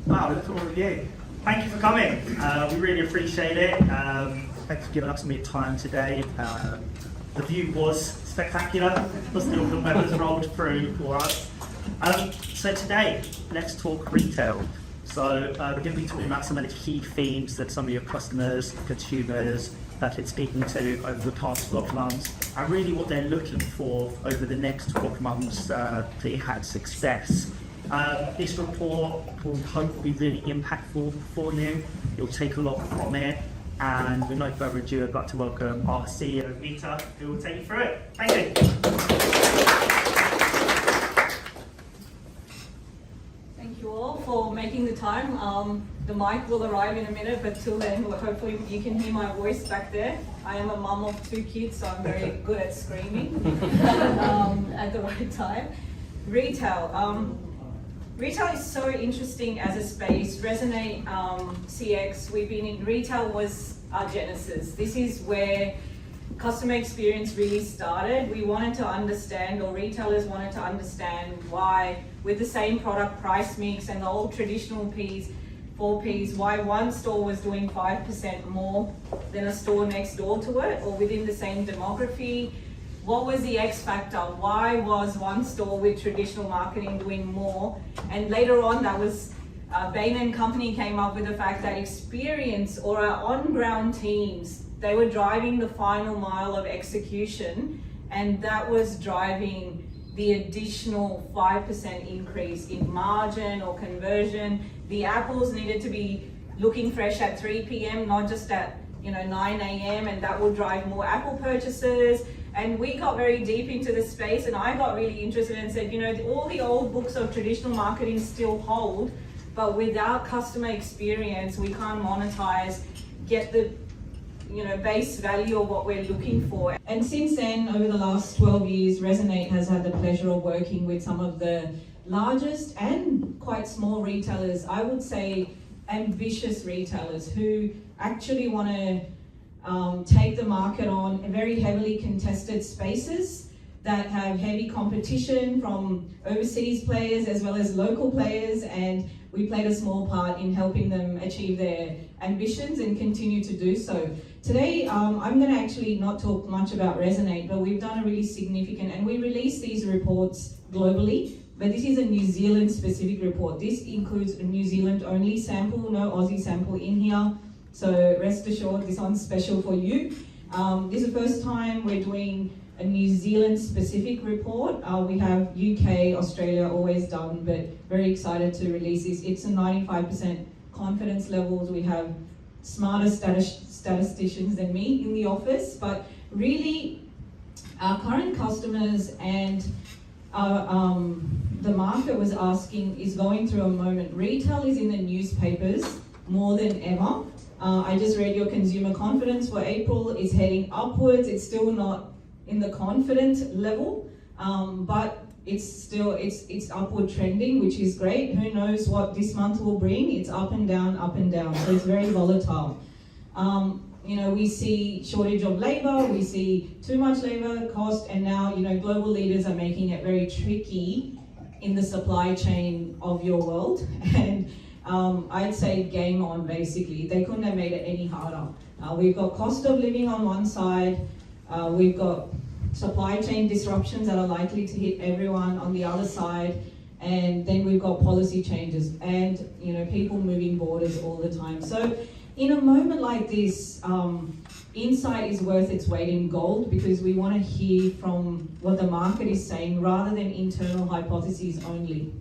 Wow, look at all of you. Thank you for coming. We really appreciate it. Thanks for giving us some of your time today. The view was spectacular. Plus the weather's rolled through for us. So today, let's talk retail. So we're going to be talking about some of the key themes that some of your customers, consumers, that it's speaking to over the past 12 months, and really what they're looking for over the next 12 months to have success. This report will hopefully be really impactful for you. You'll take a lot from it, and with no further ado, I'd like to welcome our CEO, Rita, who will take you through it. Thank you. Thank you all for making the time. The mic will arrive in a minute, but till then, hopefully you can hear my voice back there. I am a mum of 2 kids, so I'm very good at screaming at the right time. Retail. Retail is so interesting as a space. Resonate CX, we've been in retail was our genesis. This is where customer experience really started. We wanted to understand, or retailers wanted to understand, why with the same product price mix and the old traditional Ps, 4Ps, why one store was doing 5% more than a store next door to it, or within the same demography. What was the X factor? Why was one store with traditional marketing doing more? And later on, that was Bain and Company came up with the fact that experience, or our on-ground teams, they were driving the final mile of execution, and that was driving the additional 5% increase in margin or conversion. The apples needed to be looking fresh at 3 p.m., not just at 9 a.m., and that will drive more apple purchases. And we got very deep into the space, and I got really interested and said, all the old books of traditional marketing still hold, but without customer experience, we can't monetize, get the base value of what we're looking for. And since then, over the last 12 years, Resonate has had the pleasure of working with some of the largest and quite small retailers, I would say ambitious retailers who actually want to take the market on very heavily contested spaces that have heavy competition from overseas players as well as local players, and we played a small part in helping them achieve their ambitions and continue to do so. Today, I'm going to actually not talk much about Resonate, but we've done a really significant, and we release these reports globally, but this is a New Zealand specific report. This includes a New Zealand only sample, no Aussie sample in here. So rest assured, this one's special for you. This is the first time we're doing a New Zealand specific report. We have UK, Australia always done, but very excited to release this. It's a 95% confidence levels. We have smarter statisticians than me in the office, but really our current customers and the market was asking, is going through a moment. Retail is in the newspapers more than ever. I just read your consumer confidence for April is heading upwards. It's still not in the confident level, but it's upward trending, which is great. Who knows what this month will bring? It's up and down, so it's very volatile. We see shortage of labor, we see too much labor cost, and now global leaders are making it very tricky in the supply chain of your world. And I'd say game on, basically. They couldn't have made it any harder. We've got cost of living on one side, we've got supply chain disruptions that are likely to hit everyone on the other side, and then we've got policy changes and people moving borders all the time. So in a moment like this, insight is worth its weight in gold, because we want to hear from what the market is saying rather than internal hypotheses only.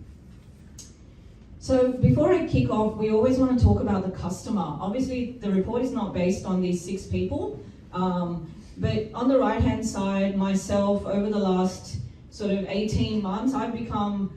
So before I kick off, we always want to talk about the customer. Obviously, the report is not based on these 6 people, but on the right-hand side, myself, over the last sort of 18 months, I've become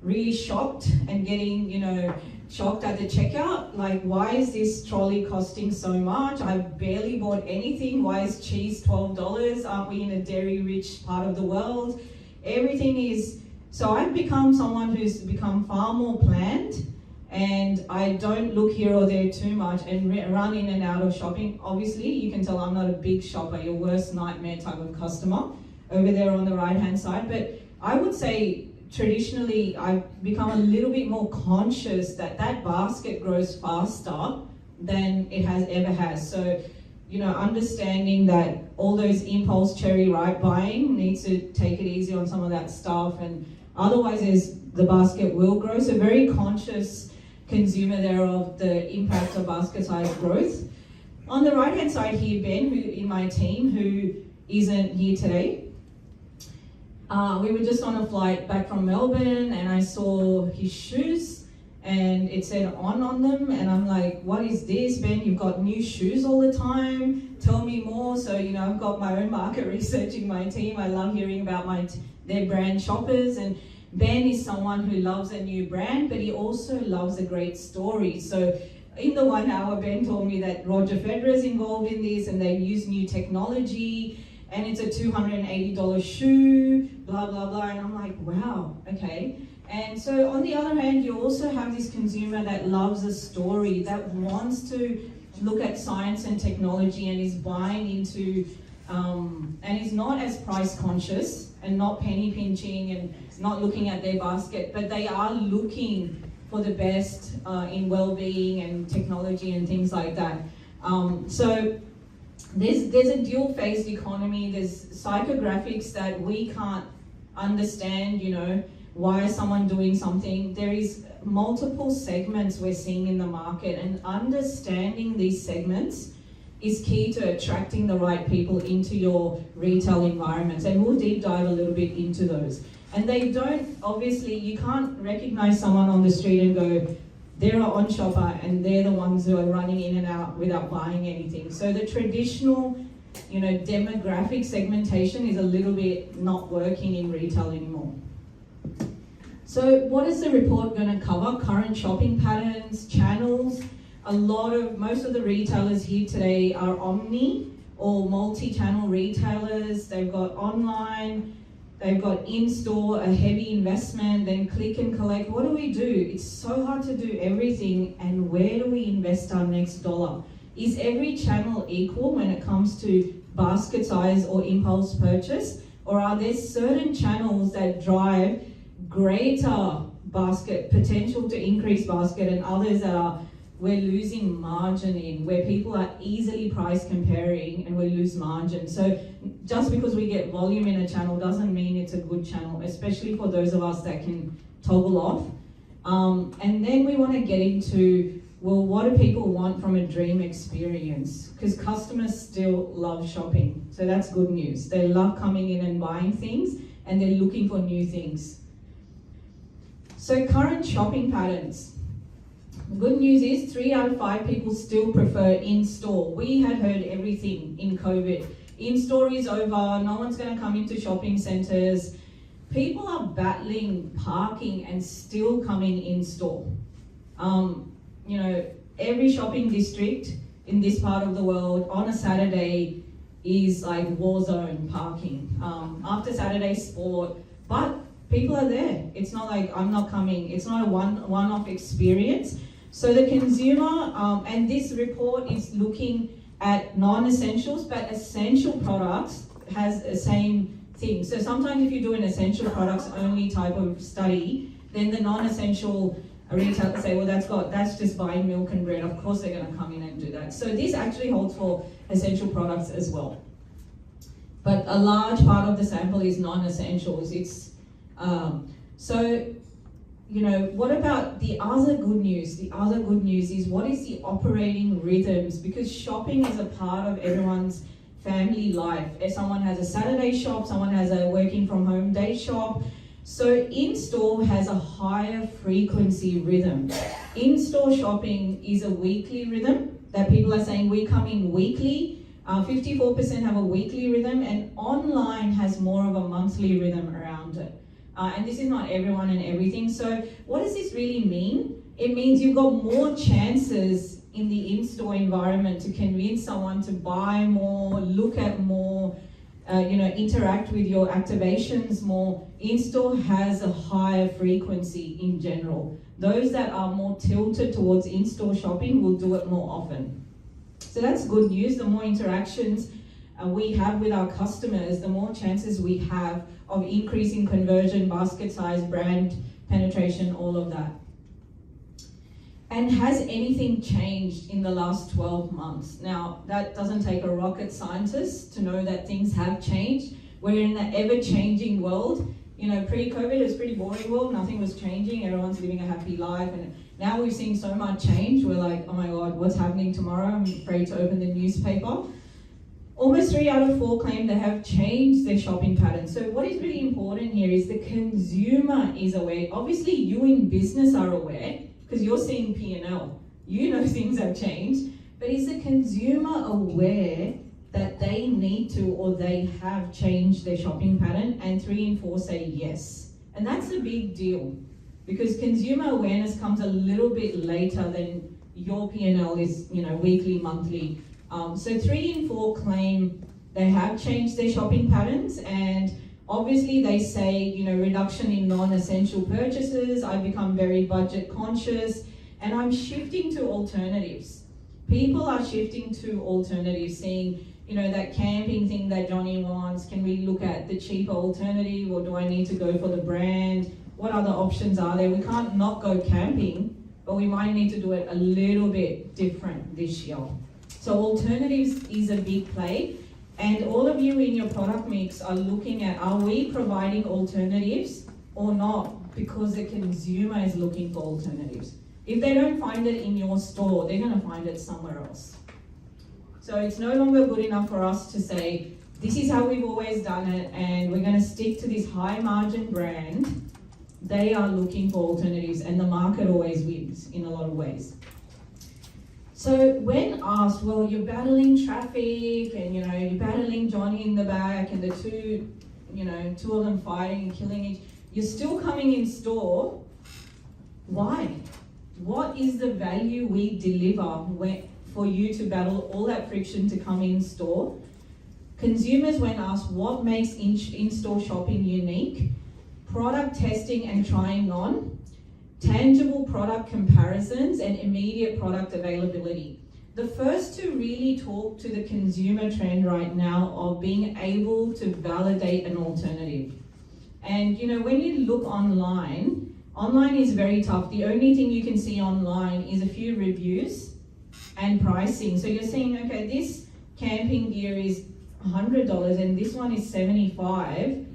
really shocked and getting, shocked at the checkout. Like, why is this trolley costing so much? I've barely bought anything. Why is cheese $12? Aren't we in a dairy-rich part of the world? Everything is... So I've become someone who's become far more planned, and I don't look here or there too much and run in and out of shopping. Obviously, you can tell I'm not a big shopper, your worst nightmare type of customer over there on the right-hand side. But I would say traditionally I've become a little bit more conscious that that basket grows faster than it has. So, you know, understanding that all those impulse cherry ripe buying needs to take it easy on some of that stuff, and otherwise the basket will grow. So very conscious consumer there of the impact of basket size growth. On the right hand side here, Ben, who in my team, who isn't here today, we were just on a flight back from Melbourne and I saw his shoes and it said on them, and I'm like, what is this, Ben? You've got new shoes all the time, tell me more. So, you know, I've got my own market researching my team. I love hearing about their brand shoppers, and Ben is someone who loves a new brand, but he also loves a great story. So in the 1 hour, Ben told me that Roger Federer is involved in this and they use new technology, and it's a $280 shoe, blah, blah, blah. And I'm like, wow, okay. And so on the other hand, you also have this consumer that loves a story, that wants to look at science and technology and is buying into, and is not as price conscious and not penny pinching and not looking at their basket, but they are looking for the best in well-being and technology and things like that. So there's a dual-phased economy. There's psychographics that we can't understand, you know, why is someone doing something. There is multiple segments we're seeing in the market, and understanding these segments is key to attracting the right people into your retail environments, and we'll deep dive a little bit into those. And they don't, obviously, you can't recognize someone on the street and go, they're an on shopper and they're the ones who are running in and out without buying anything. So the traditional, you know, demographic segmentation is a little bit not working in retail anymore. So what is the report going to cover? Current shopping patterns, channels. Most of the retailers here today are omni or multi-channel retailers. They've got online, they've got in-store, a heavy investment, then click and collect. What do we do? It's so hard to do everything, and where do we invest our next dollar? Is every channel equal when it comes to basket size or impulse purchase? Or are there certain channels that drive greater basket, potential to increase basket, and others that we're losing margin in, where people are easily price comparing and we lose margin? So just because we get volume in a channel doesn't mean it's a good channel, especially for those of us that can toggle off. And then we want to get into, well, what do people want from a dream experience? Because customers still love shopping. So that's good news. They love coming in and buying things, and they're looking for new things. So current shopping patterns. The good news is 3 out of 5 people still prefer in-store. We had heard everything in COVID. In-store is over, no one's going to come into shopping centres. People are battling parking and still coming in-store. You know, every shopping district in this part of the world on a Saturday is like war zone parking. After Saturday sport, but people are there. It's not like I'm not coming. It's not a one-off experience. So the consumer, and this report is looking at non-essentials, but essential products has the same thing. So sometimes if you do an essential products only type of study, then the non-essential retailers say, well, that's just buying milk and bread. Of course they're going to come in and do that. So this actually holds for essential products as well. But a large part of the sample is non-essentials. It's so, you know, what about the other good news? The other good news is, what is the operating rhythms? Because shopping is a part of everyone's family life. If someone has a Saturday shop, someone has a working from home day shop. So in-store has a higher frequency rhythm. In-store shopping is a weekly rhythm that people are saying we come in weekly. 54% have a weekly rhythm, and online has more of a monthly rhythm around it. And this is not everyone and everything. So what does this really mean? It means you've got more chances in the in-store environment to convince someone to buy more, look at more, interact with your activations more. In-store has a higher frequency in general. Those that are more tilted towards in-store shopping will do it more often. So that's good news. The more interactions we have with our customers, the more chances we have of increasing conversion, basket size, brand penetration, all of that. And has anything changed in the last 12 months? Now, that doesn't take a rocket scientist to know that things have changed. We're in an ever-changing world. You know, pre-COVID, it was a pretty boring world. Nothing was changing. Everyone's living a happy life. And now we've seen so much change. We're like, oh my God, what's happening tomorrow? I'm afraid to open the newspaper. Almost 3 out of 4 claim they have changed their shopping patterns. So what is really important here is the consumer is aware. Obviously, you in business are aware because you're seeing P&L. You know things have changed. But is the consumer aware that they need to or they have changed their shopping pattern? And 3 in 4 say yes. And that's a big deal because consumer awareness comes a little bit later than your P&L is, you know, weekly, monthly. So 3 in 4 claim they have changed their shopping patterns, and obviously they say, you know, reduction in non-essential purchases, I've become very budget conscious, and I'm shifting to alternatives. People are shifting to alternatives, seeing, you know, that camping thing that Johnny wants, can we look at the cheaper alternative, or do I need to go for the brand? What other options are there? We can't not go camping, but we might need to do it a little bit different this year. So alternatives is a big play, and all of you in your product mix are looking at, are we providing alternatives or not? Because the consumer is looking for alternatives. If they don't find it in your store, they're going to find it somewhere else. So it's no longer good enough for us to say, this is how we've always done it, and we're going to stick to this high margin brand. They are looking for alternatives, and the market always wins in a lot of ways. So when asked, well, you're battling traffic and, you know, you're battling Johnny in the back and the two of them fighting and killing each, you're still coming in store. Why? What is the value we deliver for you to battle all that friction to come in store? Consumers, when asked what makes in-store shopping unique, product testing and trying on, tangible product comparisons, and immediate product availability. The first to really talk to the consumer trend right now of being able to validate an alternative. And you know, when you look online is very tough. The only thing you can see online is a few reviews and pricing. So you're saying, okay, this camping gear is $100 and this one is $75.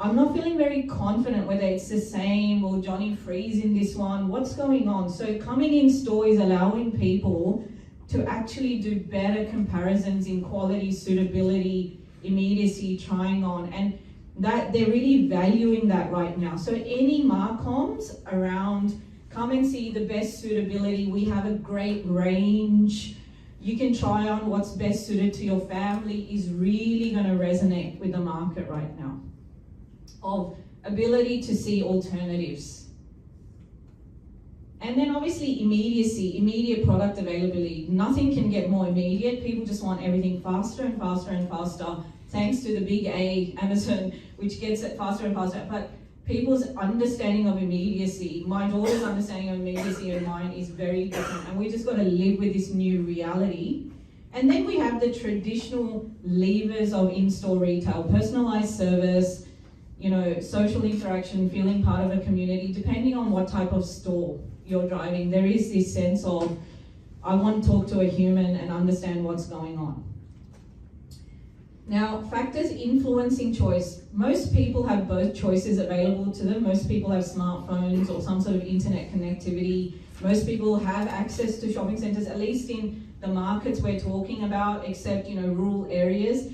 I'm not feeling very confident whether it's the same or Johnny Freeze in this one. What's going on? So coming in store is allowing people to actually do better comparisons in quality, suitability, immediacy, trying on, and that they're really valuing that right now. So any marcoms around, come and see the best suitability. We have a great range. You can try on what's best suited to your family is really going to resonate with the market right now. Of ability to see alternatives. And then obviously immediacy, immediate product availability. Nothing can get more immediate. People just want everything faster and faster and faster, thanks to the big A, Amazon, which gets it faster and faster. But people's understanding of immediacy, my daughter's understanding of immediacy and mine is very different. And we just got to live with this new reality. And then we have the traditional levers of in-store retail, personalized service, you know, social interaction, feeling part of a community, depending on what type of store you're driving. There is this sense of, I want to talk to a human and understand what's going on. Now, factors influencing choice. Most people have both choices available to them. Most people have smartphones or some sort of internet connectivity. Most people have access to shopping centers, at least in the markets we're talking about, except, you know, rural areas.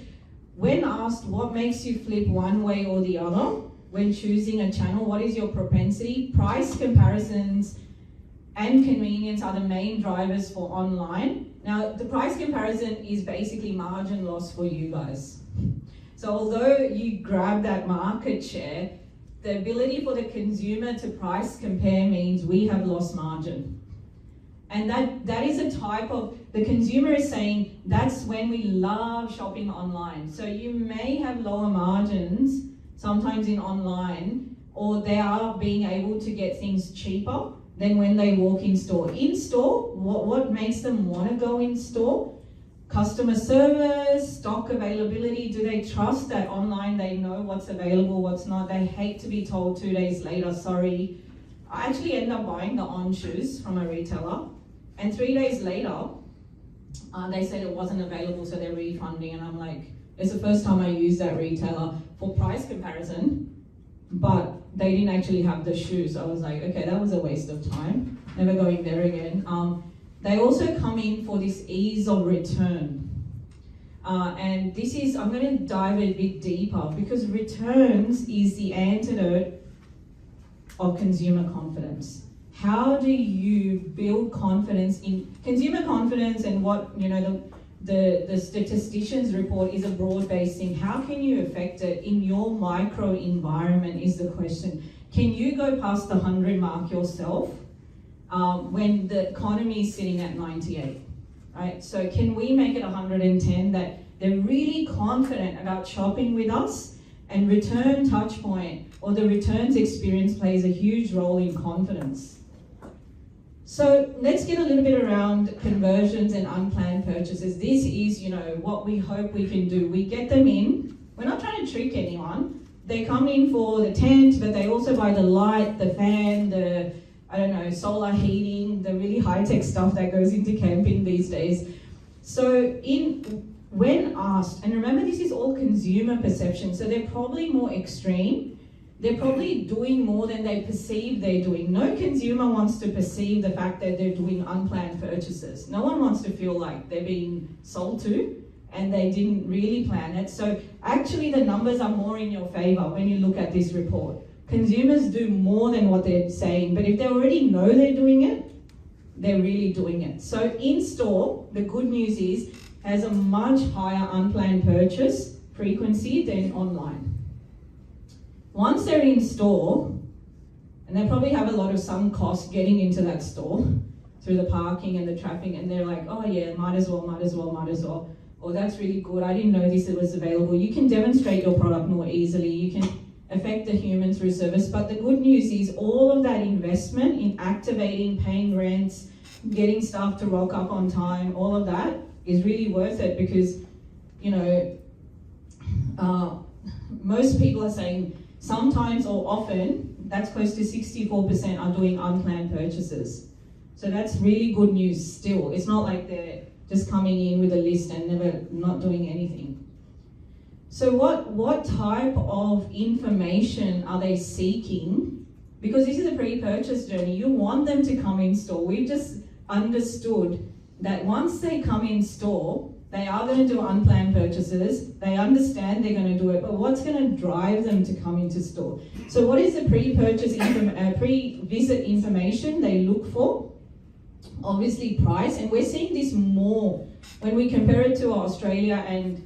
When asked what makes you flip one way or the other when choosing a channel, what is your propensity? Price comparisons and convenience are the main drivers for online. Now, the price comparison is basically margin loss for you guys. So although you grab that market share, the ability for the consumer to price compare means we have lost margin. And that is a type of, the consumer is saying that's when we love shopping online. So you may have lower margins sometimes in online, or they are being able to get things cheaper than when they walk in store. In store, what makes them want to go in store? Customer service, stock availability, do they trust that online they know what's available, what's not? They hate to be told 2 days later, sorry. I actually end up buying the On shoes from a retailer, and 3 days later, they said it wasn't available, so they're refunding, and I'm like, it's the first time I used that retailer for price comparison, but they didn't actually have the shoes. So I was like, okay, that was a waste of time. Never going there again. They also come in for this ease of return. And this is, I'm going to dive a bit deeper because returns is the antidote of consumer confidence. How do you build confidence in consumer confidence? And what, you know, the statisticians report is a broad-based thing. How can you affect it in your micro environment is the question. Can you go past the 100 mark yourself when the economy is sitting at 98, right? So can we make it 110 that they're really confident about shopping with us, and return touch point or the returns experience plays a huge role in confidence. So let's get a little bit around conversions and unplanned purchases. This is, you know, what we hope we can do. We get them in. We're not trying to trick anyone. They come in for the tent, but they also buy the light, the fan, the, I don't know, solar heating, the really high-tech stuff that goes into camping these days. So when asked, and remember this is all consumer perception, so they're probably more extreme. They're probably doing more than they perceive they're doing. No consumer wants to perceive the fact that they're doing unplanned purchases. No one wants to feel like they're being sold to and they didn't really plan it. So actually the numbers are more in your favor when you look at this report. Consumers do more than what they're saying, but if they already know they're doing it, they're really doing it. So in store, the good news is, has a much higher unplanned purchase frequency than online. Once they're in store, and they probably have a lot of sunk cost getting into that store through the parking and the traffic, and they're like, oh yeah, might as well. Oh, that's really good. I didn't know this was available. You can demonstrate your product more easily. You can affect the human through service. But the good news is all of that investment in activating, paying rents, getting staff to rock up on time, all of that is really worth it because, you know, most people are saying sometimes or often, that's close to 64% are doing unplanned purchases. So that's really good news still. It's not like they're just coming in with a list and never not doing anything. So what type of information are they seeking? Because this is a pre-purchase journey. You want them to come in store. We've just understood that once they come in store, they are going to do unplanned purchases. They understand they're going to do it, but what's going to drive them to come into store? So what is the pre-purchase, pre-visit information they look for? Obviously price, and we're seeing this more when we compare it to Australia and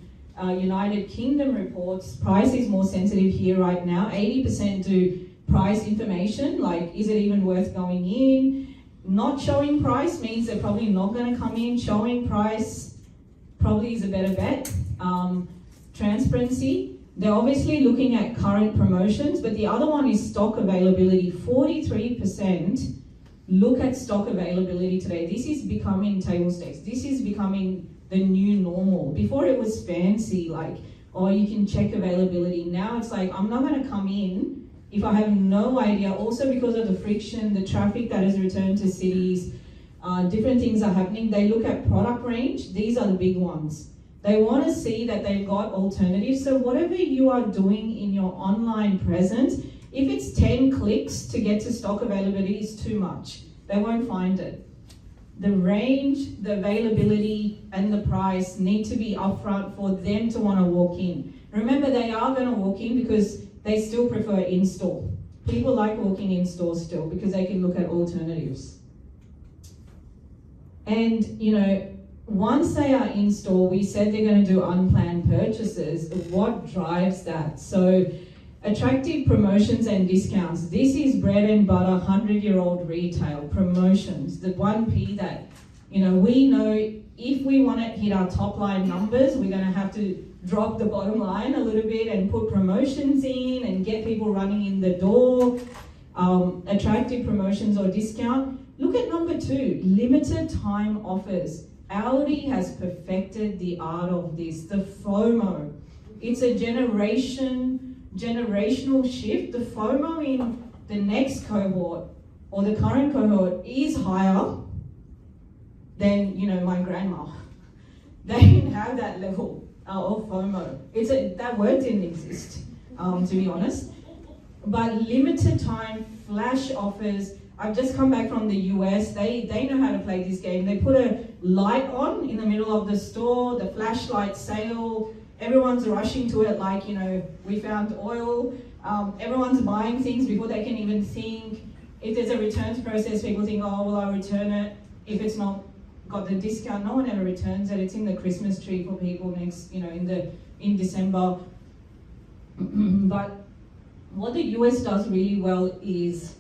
United Kingdom reports. Price is more sensitive here right now. 80% do price information, like is it even worth going in? Not showing price means they're probably not going to come in. Showing price probably is a better bet. Transparency, they're obviously looking at current promotions, but the other one is stock availability. 43% look at stock availability today. This is becoming table stakes. This is becoming the new normal. Before it was fancy, like, oh, you can check availability. Now it's like, I'm not going to come in if I have no idea. Also because of the friction, the traffic that has returned to cities, different things are happening. They look at product range. These are the big ones. They want to see that they've got alternatives. So whatever you are doing in your online presence, if it's 10 clicks to get to stock availability, is too much. They won't find it. The range, the availability, and the price need to be upfront for them to want to walk in. Remember, they are going to walk in because they still prefer in-store. People like walking in store still because they can look at alternatives. And, you know, once they are in store, we said they're going to do unplanned purchases. What drives that? So attractive promotions and discounts. This is bread and butter, 100-year-old retail promotions. The 1P that, you know, we know if we want to hit our top line numbers, we're going to have to drop the bottom line a little bit and put promotions in and get people running in the door. Attractive promotions or discount. Look at number 2, limited time offers. Audi has perfected the art of this, the FOMO. It's a generational shift. The FOMO in the next cohort or the current cohort is higher than, my grandma. They didn't have that level of FOMO. That word didn't exist, to be honest. But limited time flash offers. I've just come back from the US. They know how to play this game. They put a light on in the middle of the store, the flashlight sale. Everyone's rushing to it like, we found oil. Everyone's buying things before they can even think. If there's a returns process, people think, oh, well, I'll return it. If it's not got the discount, no one ever returns it. It's in the Christmas tree for people next, in December. But what the US does really well is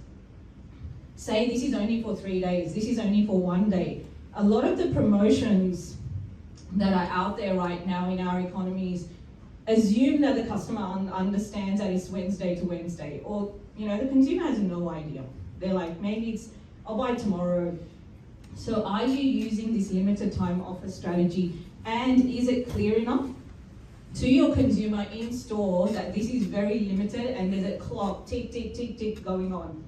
say this is only for 3 days, this is only for 1 day. A lot of the promotions that are out there right now in our economies assume that the customer understands that it's Wednesday to Wednesday, or the consumer has no idea. They're like, maybe I'll buy tomorrow. So are you using this limited time offer strategy, and is it clear enough to your consumer in store that this is very limited and there's a clock, tick, tick, tick, tick going on?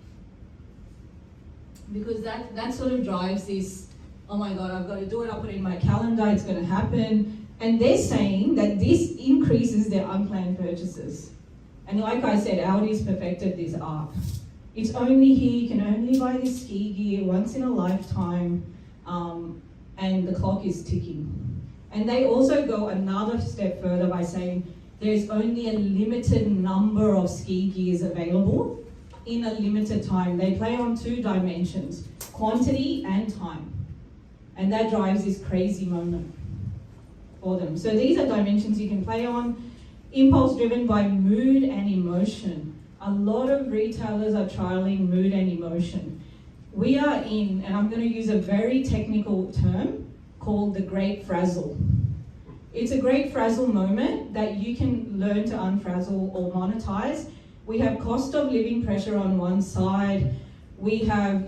Because that sort of drives this, oh my God, I've got to do it, I'll put it in my calendar, it's going to happen. And they're saying that this increases their unplanned purchases. And like I said, Audi's perfected this art. It's only here, you can only buy this ski gear once in a lifetime, and the clock is ticking. And they also go another step further by saying there's only a limited number of ski gears available in a limited time. They play on 2 dimensions, quantity and time. And that drives this crazy moment for them. So these are dimensions you can play on. Impulse driven by mood and emotion. A lot of retailers are trialing mood and emotion. We are in, and I'm going to use a very technical term called the great frazzle. It's a great frazzle moment that you can learn to unfrazzle or monetize. We have cost of living pressure on one side. We have,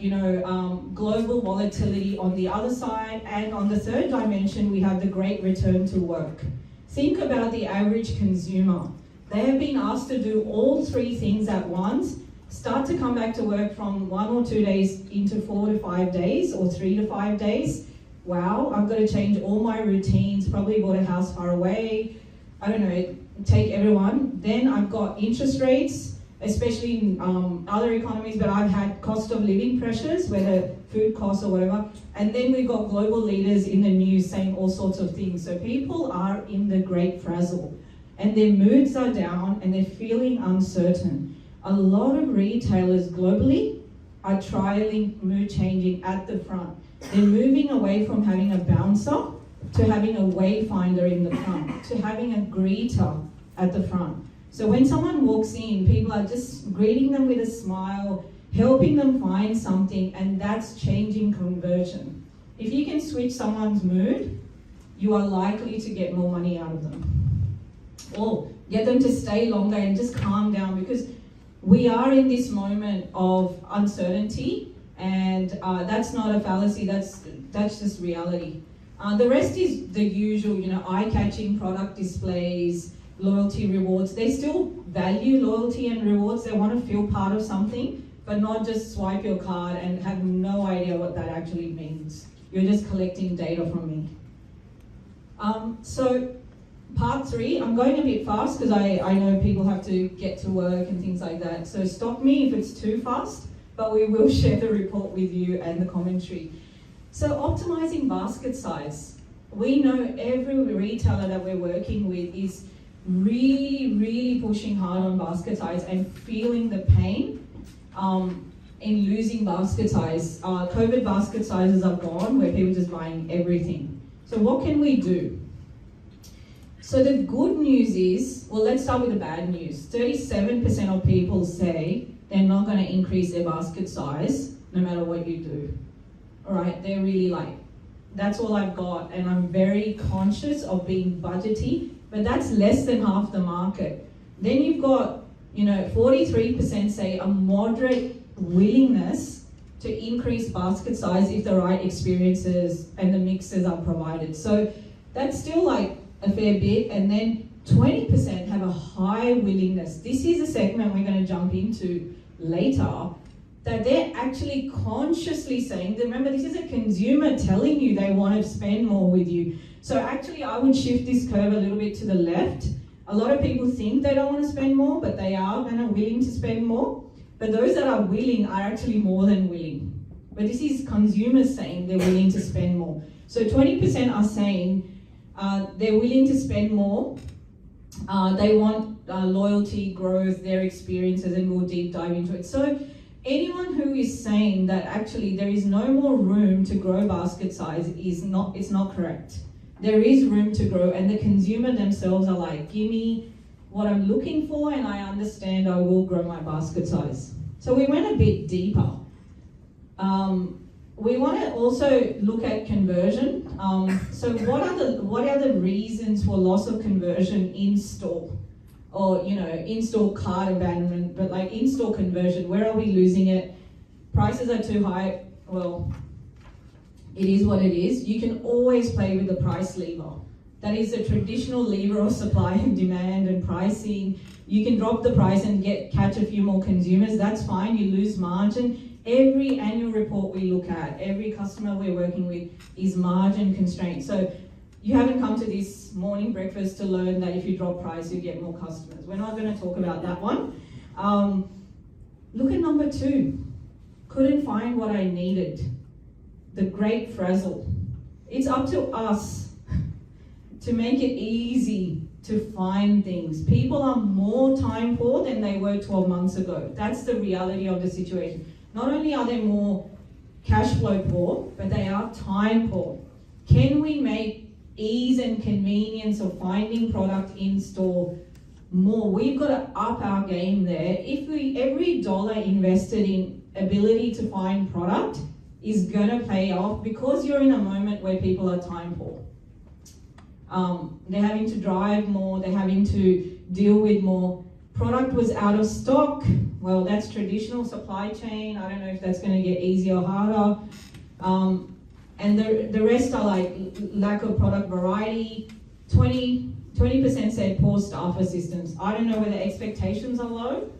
global volatility on the other side. And on the third dimension, we have the great return to work. Think about the average consumer. They have been asked to do all 3 things at once, start to come back to work from 1 or 2 days into 4 to 5 days or 3 to 5 days. Wow, I've got to change all my routines, probably bought a house far away, I don't know, take everyone. Then I've got interest rates, especially in other economies, but I've had cost of living pressures, whether food costs or whatever. And then we've got global leaders in the news saying all sorts of things. So people are in the great frazzle and their moods are down and they're feeling uncertain. A lot of retailers globally are trialing mood changing at the front. They're moving away from having a bouncer to having a wayfinder in the front, to having a greeter at the front. So when someone walks in, people are just greeting them with a smile, helping them find something, and that's changing conversion. If you can switch someone's mood, you are likely to get more money out of them. Or get them to stay longer and just calm down, because we are in this moment of uncertainty, and that's not a fallacy, that's just reality. The rest is the usual, eye-catching product displays, loyalty rewards. They still value loyalty and rewards. They want to feel part of something, but not just swipe your card and have no idea what that actually means. You're just collecting data from me. So part 3, I'm going a bit fast because I know people have to get to work and things like that. So stop me if it's too fast, but we will share the report with you and the commentary. So optimizing basket size. We know every retailer that we're working with is really, really pushing hard on basket size and feeling the pain in losing basket size. COVID basket sizes are gone, where people are just buying everything. So what can we do? So the good news is, well, let's start with the bad news. 37% of people say they're not going to increase their basket size no matter what you do. All right, they're really like, that's all I've got, and I'm very conscious of being budgety, but that's less than half the market. Then you've got, 43% say a moderate willingness to increase basket size if the right experiences and the mixes are provided. So that's still like a fair bit. And then 20% have a high willingness. This is a segment we're going to jump into later, that they're actually consciously saying, remember, this is a consumer telling you they want to spend more with you. So actually I would shift this curve a little bit to the left. A lot of people think they don't want to spend more, but they are kind of willing to spend more. But those that are willing are actually more than willing. But this is consumers saying they're willing to spend more. So 20% are saying they're willing to spend more. They want loyalty, growth, their experiences, and we'll deep dive into it. So anyone who is saying that actually there is no more room to grow basket size it's not correct. There is room to grow, and the consumer themselves are like, give me what I'm looking for and I understand I will grow my basket size. So we went a bit deeper. We want to also look at conversion. So what are the reasons for loss of conversion in store? Or, in-store cart abandonment, but like in-store conversion, where are we losing it? Prices are too high. Well, it is what it is. You can always play with the price lever. That is a traditional lever of supply and demand and pricing. You can drop the price and catch a few more consumers. That's fine. You lose margin. Every annual report we look at, every customer we're working with is margin constrained. So you haven't come to this morning breakfast to learn that if you drop price, you get more customers. We're not going to talk about that one. Look at number 2. Couldn't find what I needed. The great frazzle. It's up to us to make it easy to find things. People are more time poor than they were 12 months ago. That's the reality of the situation. Not only are they more cash flow poor, but they are time poor. Can we make ease and convenience of finding product in store more? We've got to up our game there. Every dollar invested in ability to find product is going to pay off, because you're in a moment where people are time poor. They're having to drive more, they're having to deal with more. Product was out of stock. Well, that's traditional supply chain. I don't know if that's going to get easier or harder. And the rest are like lack of product variety. 20% said poor staff assistance. I don't know whether expectations are low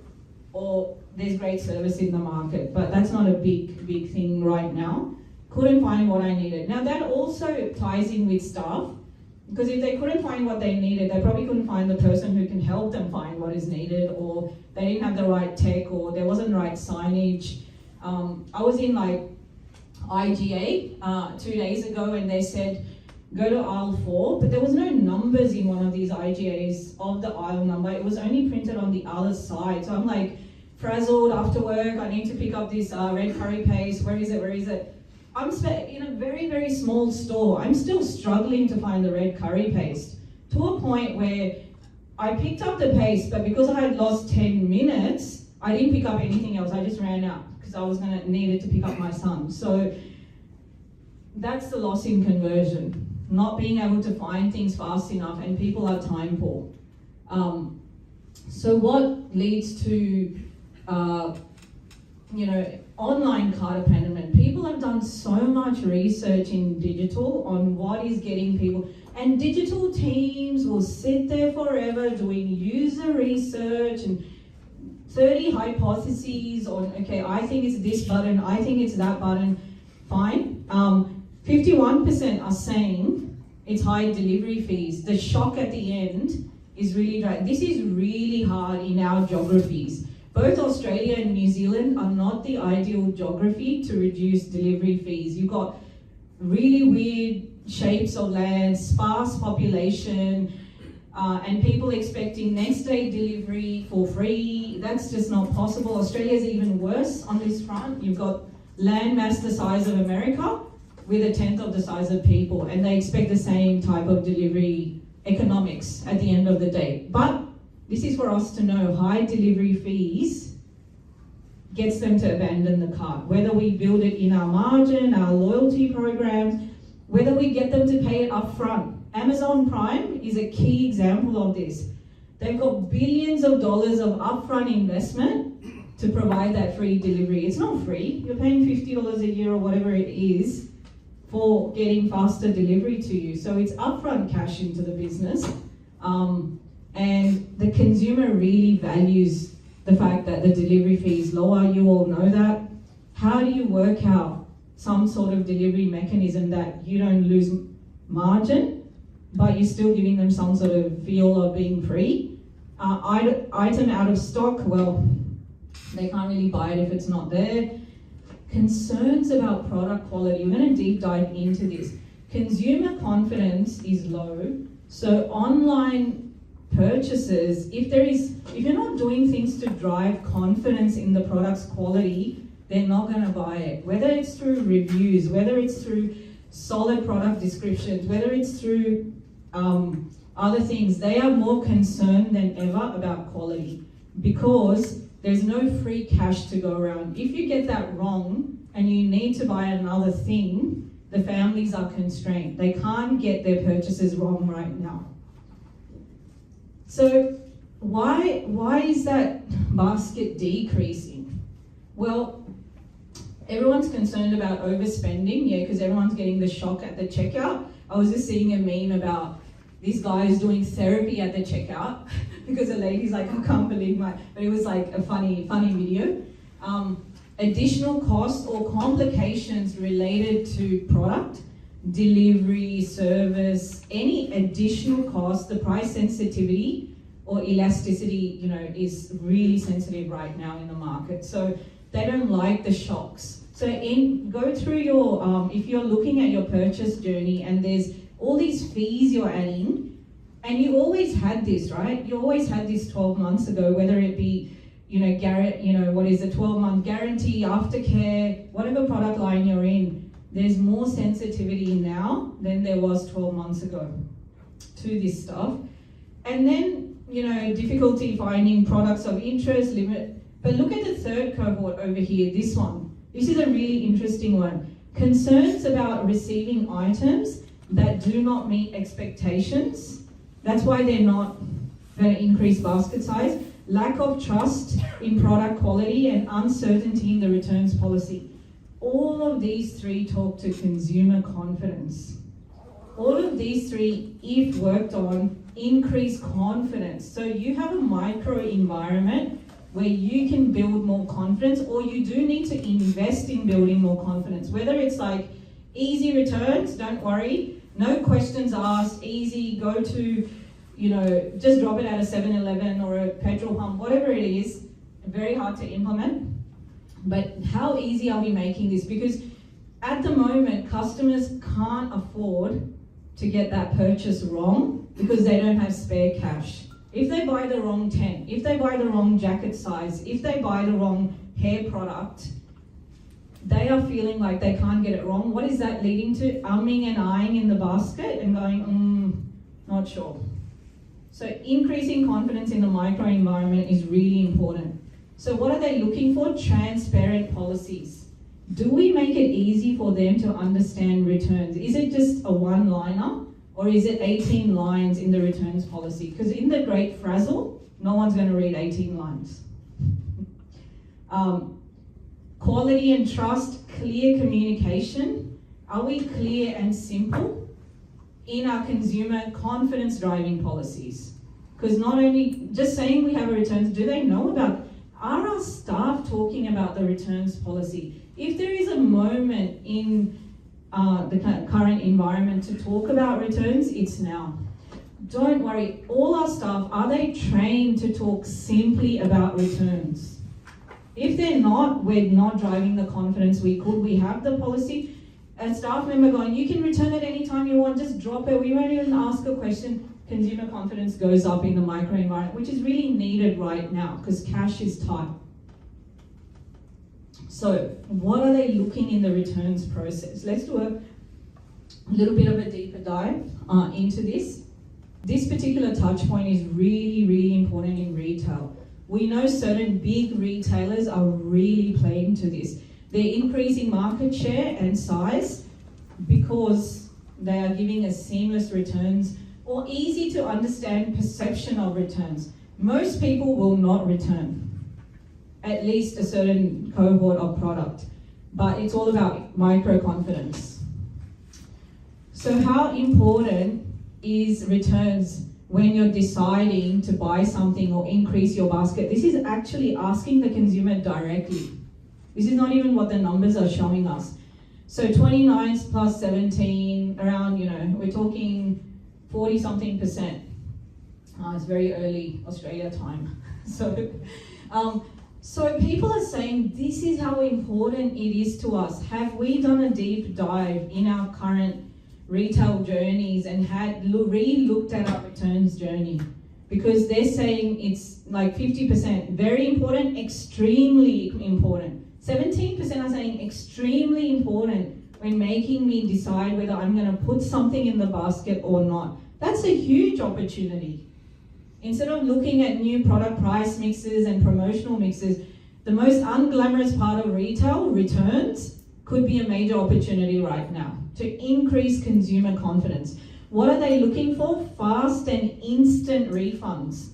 or there's great service in the market, but that's not a big thing right now. Couldn't find what I needed. Now that also ties in with staff, because if they couldn't find what they needed, they probably couldn't find the person who can help them find what is needed, or they didn't have the right tech, or there wasn't the right signage. I was in like IGA 2 days ago, and they said go to aisle 4, but there was no numbers in one of these IGAs of the aisle number. It was only printed on the other side. So I'm like frazzled after work. I need to pick up this red curry paste. Where is it? I'm in a very, very small store. I'm still struggling to find the red curry paste, to a point where I picked up the paste, but because I had lost 10 minutes, I didn't pick up anything else. I just ran out because I needed to pick up my son. So that's the loss in conversion, not being able to find things fast enough, and people are time poor. So what leads to online cart abandonment? People have done so much research in digital on what is getting people, and digital teams will sit there forever doing user research and 30 hypotheses on, okay, I think it's this button, I think it's that button. Fine. 51% are saying it's high delivery fees. The shock at the end is really dry. This is really hard in our geographies. Both Australia and New Zealand are not the ideal geography to reduce delivery fees. You've got really weird shapes of land, sparse population, and people expecting next day delivery for free. That's just not possible. Australia's even worse on this front. You've got land mass the size of America with 1/10 of the size of people, and they expect the same type of delivery economics at the end of the day. But this is for us to know, high delivery fees gets them to abandon the cart. Whether we build it in our margin, our loyalty programs, whether we get them to pay it up front. Amazon Prime is a key example of this. They've got billions of dollars of upfront investment to provide that free delivery. It's not free. You're paying $50 a year or whatever it is for getting faster delivery to you. So it's upfront cash into the business. And the consumer really values the fact that the delivery fee is lower. You all know that. How do you work out some sort of delivery mechanism that you don't lose margin, but you're still giving them some sort of feel of being free? Item out of stock, well, they can't really buy it if it's not there. Concerns about product quality. We're going to deep dive into this. Consumer confidence is low, so online purchases, if you're not doing things to drive confidence in the product's quality, they're not going to buy it. Whether it's through reviews, whether it's through solid product descriptions, whether it's through other things, they are more concerned than ever about quality because there's no free cash to go around. If you get that wrong and you need to buy another thing, the families are constrained. They can't get their purchases wrong right now. So why is that basket decreasing? Well, everyone's concerned about overspending, yeah, because everyone's getting the shock at the checkout. I was just seeing a meme about this guy is doing therapy at the checkout because a lady's like, I can't believe but it was like a funny video. Additional costs or complications related to product, delivery, service, any additional cost, the price sensitivity or elasticity, is really sensitive right now in the market. So they don't like the shocks. So go through your, if you're looking at your purchase journey and there's all these fees you're adding, and you always had this, right? You always had this 12 months ago, whether it be, what is a 12-month guarantee, aftercare, whatever product line you're in, there's more sensitivity now than there was 12 months ago to this stuff. And then, difficulty finding products of interest, limit. But look at the third cohort over here, this one. This is a really interesting one. Concerns about receiving items that do not meet expectations. That's why they're not going to increase basket size. Lack of trust in product quality and uncertainty in the returns policy. All of these three talk to consumer confidence. All of these three, if worked on, increase confidence. So you have a micro environment where you can build more confidence, or you do need to invest in building more confidence. Whether it's like easy returns, don't worry, no questions asked, easy, go to, just drop it at a 7-Eleven or a petrol pump, whatever it is, very hard to implement. But how easy are we making this? Because at the moment, customers can't afford to get that purchase wrong because they don't have spare cash. If they buy the wrong tent, if they buy the wrong jacket size, if they buy the wrong hair product, they are feeling like they can't get it wrong. What is that leading to? Umming and eyeing in the basket and going, not sure. So increasing confidence in the micro environment is really important. So what are they looking for? Transparent policies. Do we make it easy for them to understand returns? Is it just a one-liner, or is it 18 lines in the returns policy? Because in the great frazzle, no one's going to read 18 lines. Quality and trust, clear communication. Are we clear and simple in our consumer confidence driving policies? Because not only just saying we have a returns, do they know about, are our staff talking about the returns policy? If there is a moment in the current environment to talk about returns, it's now. Don't worry, all our staff, are they trained to talk simply about returns? If they're not, we're not driving the confidence we could. We have the policy. A staff member going, you can return it anytime you want, just drop it. We won't even ask a question. Consumer confidence goes up in the micro environment, which is really needed right now because cash is tight. So what are they looking in the returns process? Let's do a little bit of a deeper dive into this. This particular touch point is really, really important in retail. We know certain big retailers are really playing to this. They're increasing market share and size because they are giving us seamless returns or easy to understand perception of returns. Most people will not return. at least a certain cohort of product. But it's all about micro-confidence. So how important is returns when you're deciding to buy something or increase your basket? This is actually asking the consumer directly. This is not even what the numbers are showing us. So 29 plus 17, around, we're talking 40 something percent. It's very early Australia time. So people are saying this is how important it is to us. Have we done a deep dive in our current retail journeys and had re-looked at our returns journey? Because they're saying it's like 50%, very important, extremely important. 17% are saying extremely important when making me decide whether I'm going to put something in the basket or not. That's a huge opportunity. Instead of looking at new product price mixes and promotional mixes, the most unglamorous part of retail, returns, could be a major opportunity right now to increase consumer confidence. What are they looking for? Fast and instant refunds.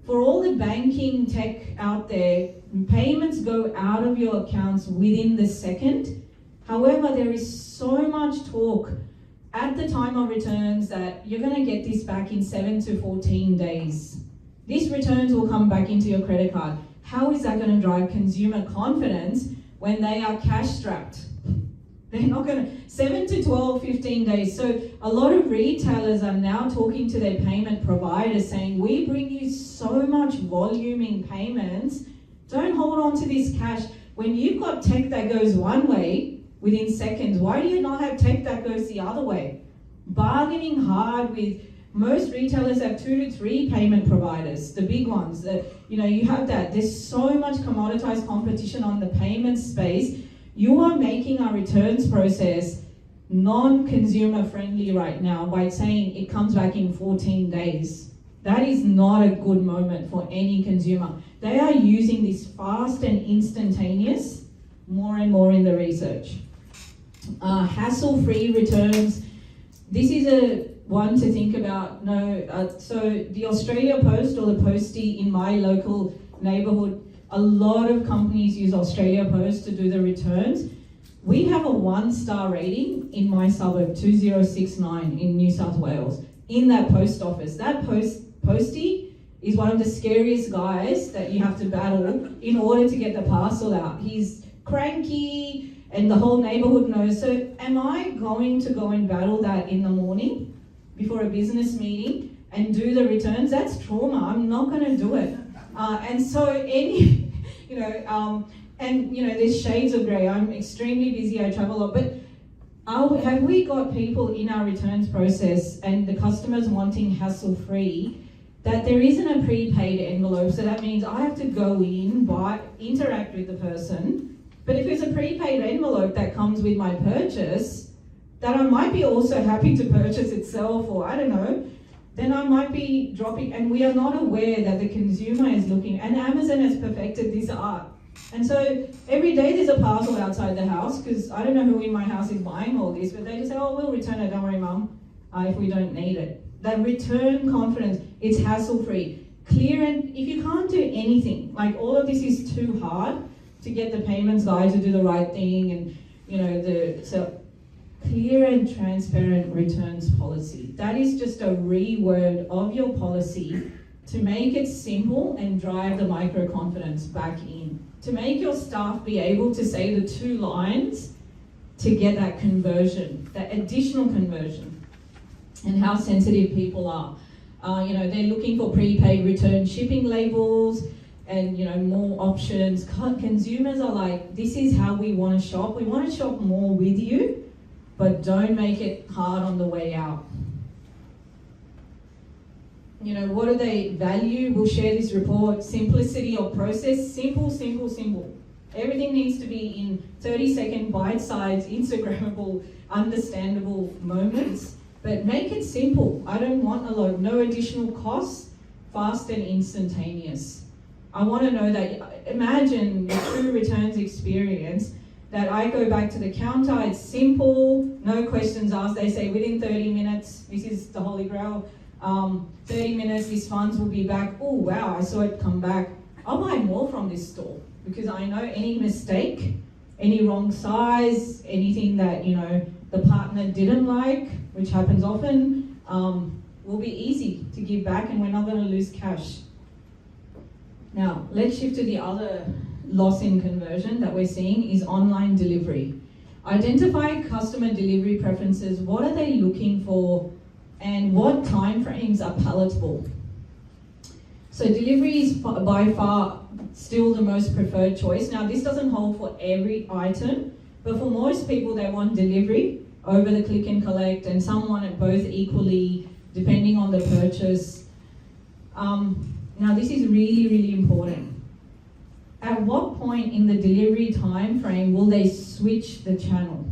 For all the banking tech out there, payments go out of your accounts within the second. However, there is so much talk at the time of returns that you're going to get this back in 7 to 14 days. These returns will come back into your credit card. How is that going to drive consumer confidence when they are cash strapped? They're not going to, 7 to 12, 15 days. So a lot of retailers are now talking to their payment providers saying, we bring you so much volume in payments, don't hold on to this cash. When you've got tech that goes one way, within seconds, why do you not have tech that goes the other way? Bargaining hard with, most retailers have 2 to 3 payment providers, the big ones that, you have that. There's so much commoditized competition on the payment space. You are making our returns process non-consumer friendly right now by saying it comes back in 14 days. That is not a good moment for any consumer. They are using this fast and instantaneous more and more in the research. Hassle-free returns. This is a one to think about. So the Australia Post or the Postie in my local neighbourhood, a lot of companies use Australia Post to do the returns. We have a 1-star rating in my suburb, 2069 in New South Wales, in that post office. That postie is one of the scariest guys that you have to battle in order to get the parcel out. He's cranky, and the whole neighborhood knows. So am I going to go and battle that in the morning before a business meeting and do the returns? That's trauma. I'm not going to do it. And so there's shades of grey. I'm extremely busy. I travel a lot. But have we got people in our returns process and the customers wanting hassle-free that there isn't a prepaid envelope? So that means I have to go in, interact with the person. But if it's a prepaid envelope that comes with my purchase, that I might be also happy to purchase itself, or I don't know, then I might be dropping, and we are not aware that the consumer is looking, and Amazon has perfected this art. And so every day there's a parcel outside the house, because I don't know who in my house is buying all this, but they just say, oh, we'll return it, don't worry, Mum, if we don't need it. That return confidence, it's hassle-free. Clear, and if you can't do anything, like all of this is too hard to get the payments guy to do the right thing, and so clear and transparent returns policy. That is just a reword of your policy to make it simple and drive the micro-confidence back in. To make your staff be able to say the 2 lines to get that conversion, that additional conversion, and how sensitive people are. They're looking for prepaid return shipping labels and more options. Consumers are like, this is how we want to shop. We want to shop more with you, but don't make it hard on the way out. What do they value? We'll share this report. Simplicity of process. Simple, simple, simple. Everything needs to be in 30-second, bite-sized, Instagrammable, understandable moments. But make it simple. I don't want a lot. No additional costs. Fast and instantaneous. I want to know that, imagine the true returns experience, that I go back to the counter, it's simple, no questions asked. They say within 30 minutes, this is the holy grail, 30 minutes, these funds will be back. Oh wow, I saw it come back. I'll buy more from this store because I know any mistake, any wrong size, anything that, you know, the partner didn't like, which happens often, will be easy to give back and we're not going to lose cash. Now, let's shift to the other loss in conversion that we're seeing is online delivery. Identify customer delivery preferences. What are they looking for and what timeframes are palatable? So delivery is by far still the most preferred choice. Now, this doesn't hold for every item, but for most people, they want delivery over the click and collect, and some want it both equally, depending on the purchase. Now, this is really, really important. At what point in the delivery time frame will they switch the channel?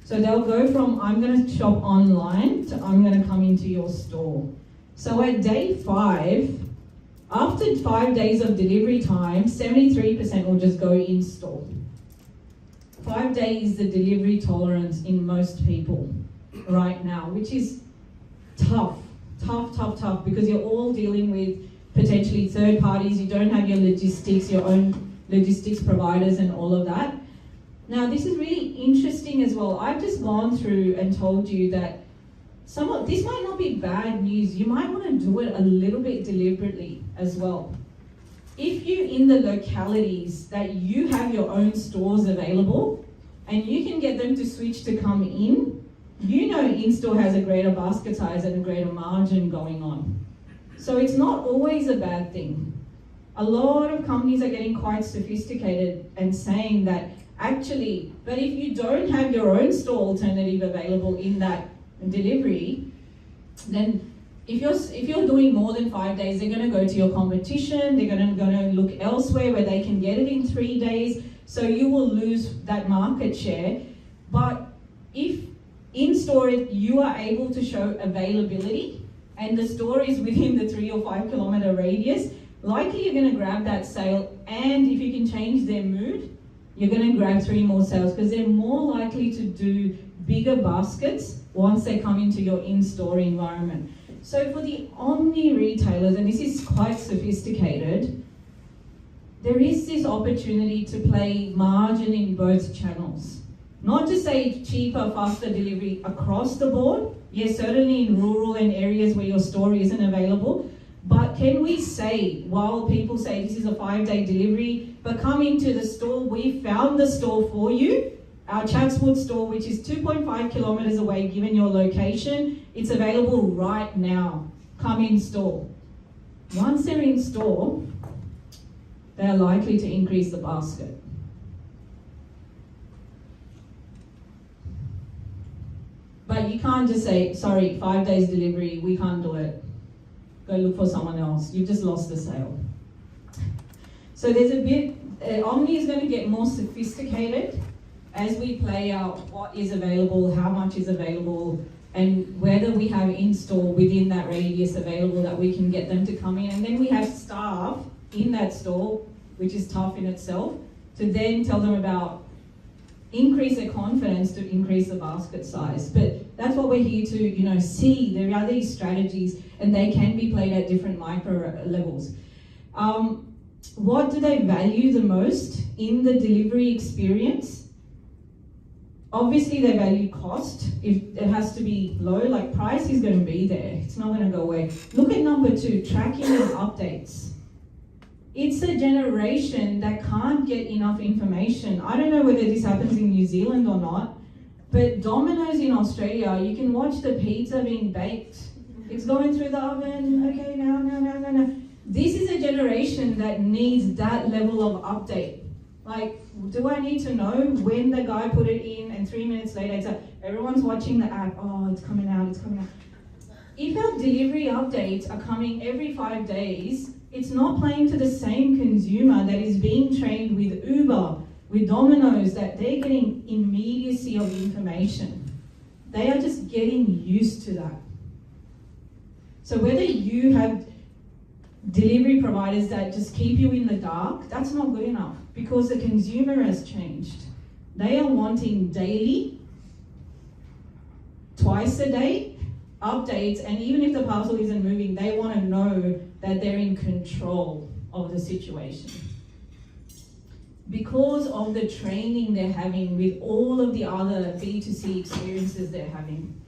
So they'll go from, I'm going to shop online, to I'm going to come into your store. So at day 5, after 5 days of delivery time, 73% will just go in store. 5 days is the delivery tolerance in most people right now, which is tough, because you're all dealing with potentially third parties, you don't have your logistics, your own logistics providers and all of that. Now, this is really interesting as well. I've just gone through and told you that this might not be bad news. You might want to do it a little bit deliberately as well. If you're in the localities that you have your own stores available and you can get them to switch to come in, you know in-store has a greater basket size and a greater margin going on. So it's not always a bad thing. A lot of companies are getting quite sophisticated and saying that actually, but if you don't have your own store alternative available in that delivery, then if you're doing more than 5 days, they're going to go to your competition, they're going to look elsewhere where they can get it in 3 days, so you will lose that market share. But if in-store you are able to show availability, and the store is within the 3 or 5 kilometer radius, likely you're going to grab that sale, and if you can change their mood, you're going to grab 3 more sales because they're more likely to do bigger baskets once they come into your in-store environment. So for the omni retailers, and this is quite sophisticated, there is this opportunity to play margin in both channels. Not to say cheaper, faster delivery across the board. Yes, certainly in rural and areas where your store isn't available. But can we say, while people say this is a 5-day delivery, but come into the store, we found the store for you. Our Chatswood store, which is 2.5 kilometers away, given your location, it's available right now. Come in store. Once they're in store, they're likely to increase the basket. But you can't just say, sorry, 5 days delivery, we can't do it. Go look for someone else. You've just lost the sale. So there's a bit, Omni is going to get more sophisticated as we play out what is available, how much is available, and whether we have in-store within that radius available that we can get them to come in. And then we have staff in that store, which is tough in itself, to then tell them about increase their confidence to increase the basket size. But that's what we're here to, see. There are these strategies and they can be played at different micro levels. What do they value the most in the delivery experience? Obviously they value cost. If it has to be low, like price is going to be there. It's not going to go away. Look at number 2, tracking and updates. It's a generation that can't get enough information. I don't know whether this happens in New Zealand or not, but Domino's in Australia, you can watch the pizza being baked. It's going through the oven, okay, no. This is a generation that needs that level of update. Like, do I need to know when the guy put it in and 3 minutes later it's everyone's watching the app, oh, it's coming out. If our delivery updates are coming every 5 days, it's not playing to the same consumer that is being trained with Uber, with Domino's, that they're getting immediacy of information. They are just getting used to that. So whether you have delivery providers that just keep you in the dark, that's not good enough because the consumer has changed. They are wanting daily, twice a day, updates, and even if the parcel isn't moving, they want to know that they're in control of the situation. Because of the training they're having with all of the other B2C experiences they're having.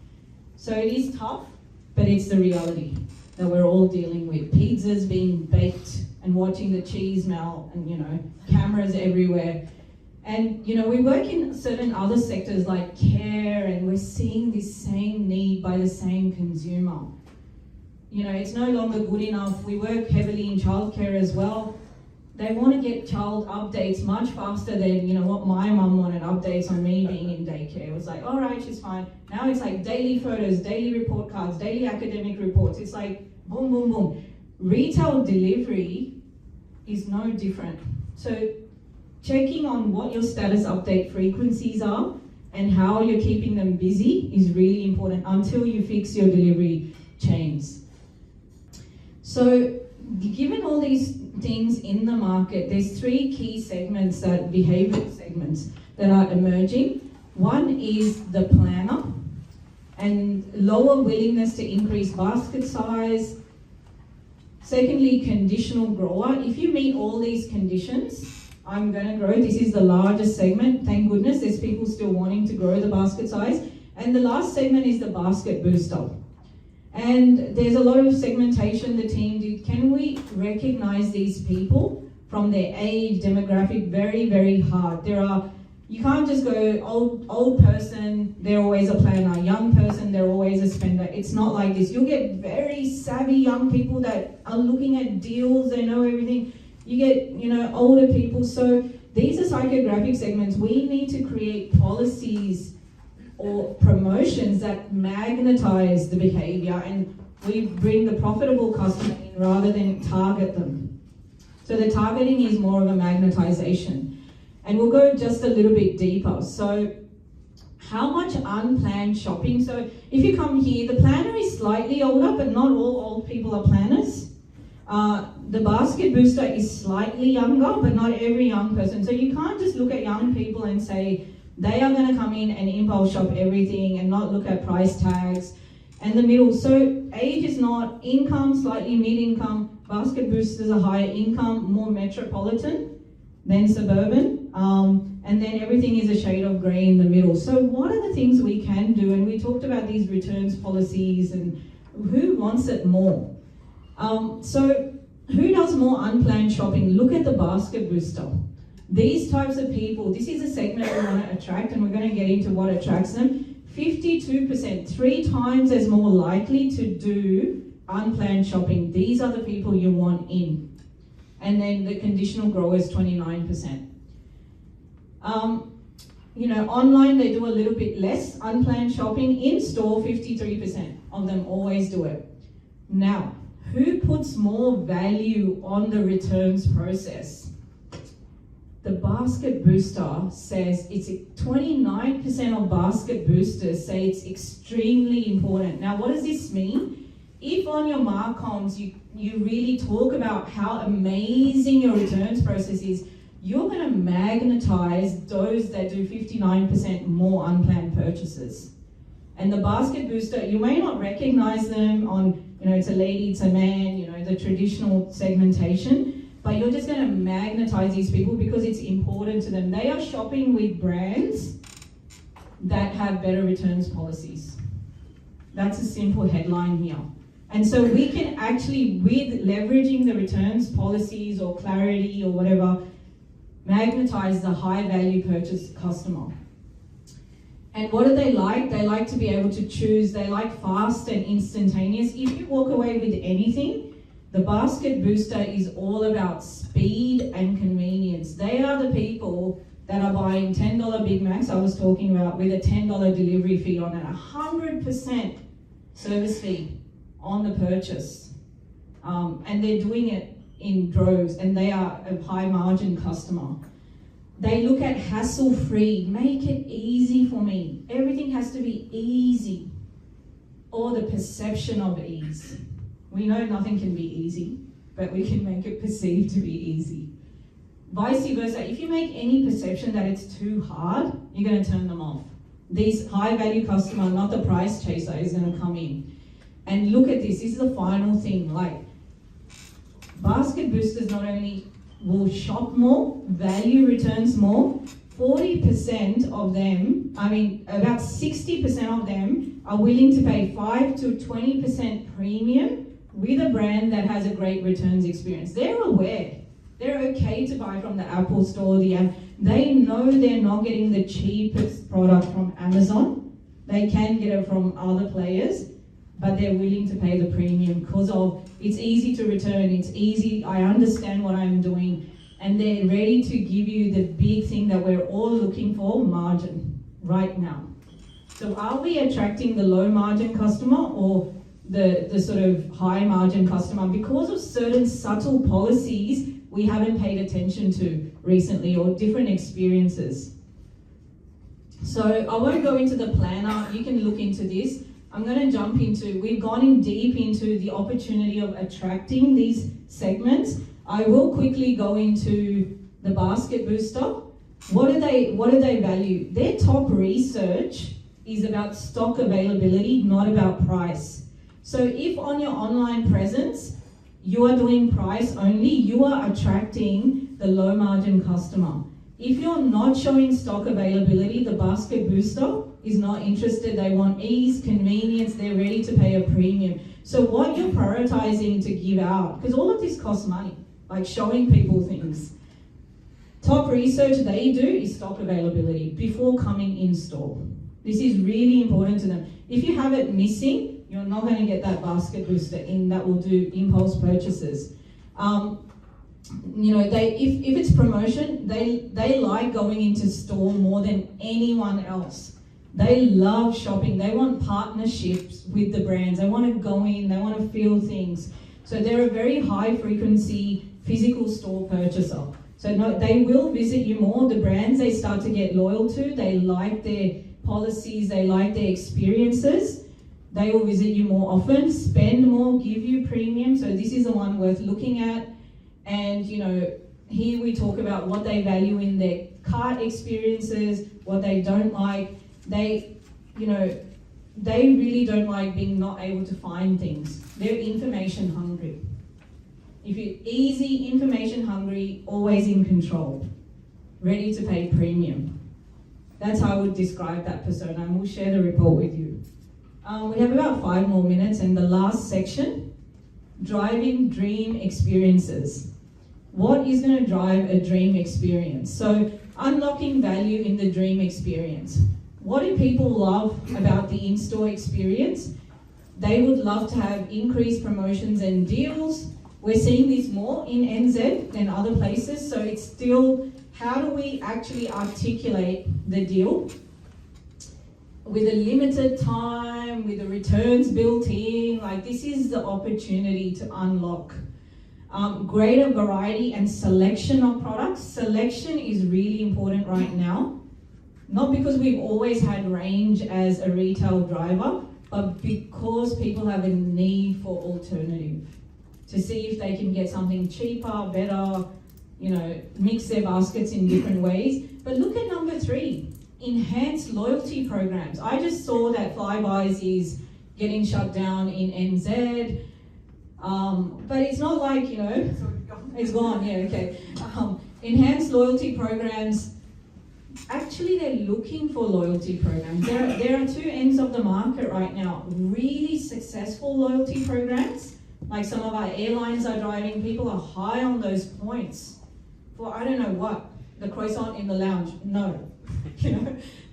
So it is tough, but it's the reality that we're all dealing with. Pizzas being baked and watching the cheese melt and, you know, cameras everywhere. And, you know, we work in certain other sectors like care, and we're seeing this same need by the same consumer. You know, it's no longer good enough. We work heavily in childcare as well. They want to get child updates much faster than, you know, what my mum wanted updates on me being in daycare. It was like, all right, she's fine. Now it's like daily photos, daily report cards, daily academic reports. It's like boom, boom, boom. Retail delivery is no different. So checking on what your status update frequencies are and how you're keeping them busy is really important until you fix your delivery chains. So given all these things in the market, there's three key segments, that behavioral segments that are emerging. One is the planner and lower willingness to increase basket size. Secondly, conditional grower. If you meet all these conditions, I'm going to grow. This is the largest segment. Thank goodness there's people still wanting to grow the basket size. And the last segment is the basket booster. And there's a lot of segmentation the team did. Can we recognize these people from their age, demographic? Very, very hard. You can't just go old person, they're always a planner, young person, they're always a spender. It's not like this. You'll get very savvy young people that are looking at deals, they know everything. You get, you know, older people. So these are psychographic segments. We need to create policies or promotions that magnetize the behavior, and we bring the profitable customer in rather than target them. So the targeting is more of a magnetization. And we'll go just a little bit deeper. So how much unplanned shopping? So if you come here, the planner is slightly older, but not all old people are planners. The basket booster is slightly younger, but not every young person. So you can't just look at young people and say, they are going to come in and impulse shop everything and not look at price tags. And the middle, so age is not income, slightly mid-income. Basket boosters are higher income, more metropolitan than suburban. And then everything is a shade of grey in the middle. So what are the things we can do? And we talked about these returns policies and who wants it more. So who does more unplanned shopping? Look at the basket booster. These types of people, this is a segment we want to attract, and we're going to get into what attracts them. 52%, 3 times as more likely to do unplanned shopping. These are the people you want in. And then the conditional growers, 29%. You know, online they do a little bit less unplanned shopping. In store, 53% of them always do it. Now, who puts more value on the returns process? The basket booster says it's 29% of basket boosters say it's extremely important. Now, what does this mean? If on your marcoms you really talk about how amazing your returns process is, you're going to magnetize those that do 59% more unplanned purchases. And the basket booster, you may not recognize them on, you know, it's a lady, it's a man, you know, the traditional segmentation. But you're just going to magnetize these people because it's important to them. They are shopping with brands that have better returns policies. That's a simple headline here. And so we can actually, with leveraging the returns policies or clarity or whatever, magnetize the high value purchase customer. And what do they like? They like to be able to choose. They like fast and instantaneous. If you walk away with anything, the basket booster is all about speed and convenience. They are the people that are buying $10 Big Macs I was talking about with a $10 delivery fee on it, 100% service fee on the purchase. And they're doing it in droves, and they are a high margin customer. They look at hassle-free, make it easy for me. Everything has to be easy, or the perception of ease. We know nothing can be easy, but we can make it perceived to be easy. Vice versa, if you make any perception that it's too hard, you're going to turn them off. These high-value customer, not the price chaser, is going to come in. And look at this is the final thing, like, basket boosters not only will shop more, value returns more, 40% of them, about 60% of them are willing to pay 5 to 20% premium with a brand that has a great returns experience. They're aware. They're okay to buy from the Apple Store. They know they're not getting the cheapest product from Amazon. They can get it from other players, but they're willing to pay the premium because of it's easy to return, it's easy, I understand what I'm doing, and they're ready to give you the big thing that we're all looking for, margin, right now. So are we attracting the low margin customer or the sort of high margin customer because of certain subtle policies we haven't paid attention to recently or different experiences? So I won't go into the planner, you can look into this. I'm going to jump into, we've gone in deep into the opportunity of attracting these segments. I will quickly go into the basket booster. What do they value? Their top research is about stock availability, not about price. So if on your online presence, you are doing price only, you are attracting the low margin customer. If you're not showing stock availability, the basket booster is not interested. They want ease, convenience, they're ready to pay a premium. So what you're prioritizing to give out, because all of this costs money, like showing people things. Top research they do is stock availability before coming in store. This is really important to them. If you have it missing, you're not going to get that basket booster in that will do impulse purchases. If it's promotion, they like going into store more than anyone else. They love shopping. They want partnerships with the brands. They want to go in, they want to feel things. So they're a very high frequency physical store purchaser. So no, they will visit you more. The brands they start to get loyal to, they like their policies, they like their experiences. They will visit you more often, spend more, give you premium. So this is the one worth looking at. And here we talk about what they value in their cart experiences, what they don't like. They really don't like being not able to find things. They're information hungry. If you're easy, information hungry, always in control, ready to pay premium. That's how I would describe that persona, and we'll share the report with you. We have about 5 more minutes, and the last section, driving dream experiences. What is going to drive a dream experience? So unlocking value in the dream experience. What do people love about the in-store experience? They would love to have increased promotions and deals. We're seeing this more in NZ than other places, so it's still, how do we actually articulate the deal with a limited time, with the returns built in? Like, this is the opportunity to unlock greater variety and selection of products. Selection is really important right now, not because we've always had range as a retail driver, but because people have a need for alternative, to see if they can get something cheaper, better, mix their baskets in different ways. But look at number 3, enhanced loyalty programs. I just saw that Flybuys is getting shut down in NZ, but it's not like, it's gone, yeah, okay. Enhanced loyalty programs, actually they're looking for loyalty programs. There are 2 ends of the market right now. Really successful loyalty programs, like some of our airlines are driving, people are high on those points for I don't know what, the croissant in the lounge, no.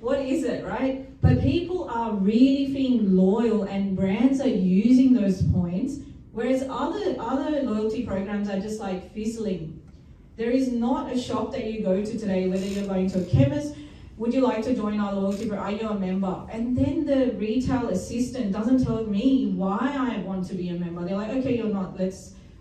What is it, right? But people are really feeling loyal and brands are using those points, whereas other loyalty programs are just like fizzling. There is not a shop that you go to today, whether you're going to a chemist, would you like to join our loyalty program? Are you a member? And then the retail assistant doesn't tell me why I want to be a member. They're like, okay, you're not,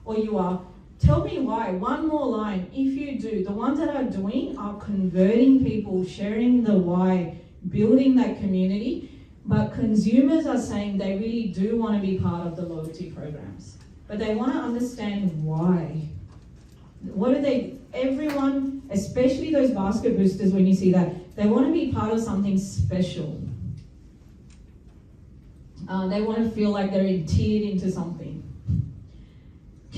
or you are. Tell me why. One more line. If you do, the ones that are doing are converting people, sharing the why, building that community. But consumers are saying they really do want to be part of the loyalty programs, but they want to understand why. What do everyone, especially those basket boosters, when you see that, they want to be part of something special. They want to feel like they're tiered into something.